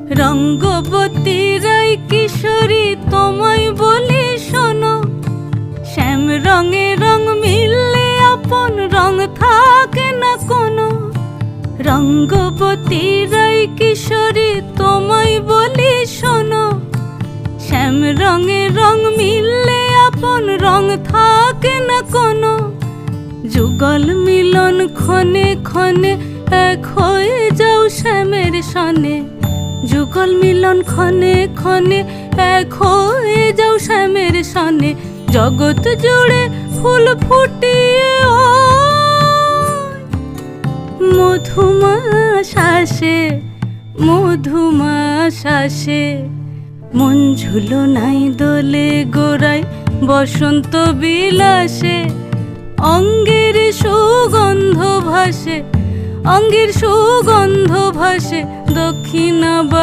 রঙ্গবতী রায় কিশোরী তোমায় বলি শোনো, শ্যাম রঙে রং মিললে আপন রং থাকে না কোনো। রঙ্গবতী রায় কিশোরী তোমায় বলি শোনো, শ্যাম রঙে রং মিললে আপন রং থাকে না কোনো। যুগল মিলন ক্ষণে ক্ষণে এক হয়ে যাও শ্যামের সনে, যুগল মিলন ক্ষণে ক্ষণে এক হয়ে যাও শ্যামের সনে। জগৎ জুড়ে ফুল ফুটিয়ে মধুমাস আসে, মধুমাস আসে। মন ঝুলো নাই দোলে গোড়ায় বসন্ত বিলাসে, অঙ্গের সুগন্ধ ভাসে, অঙ্গের সুগন্ধ ভাসে দক্ষিণাবার।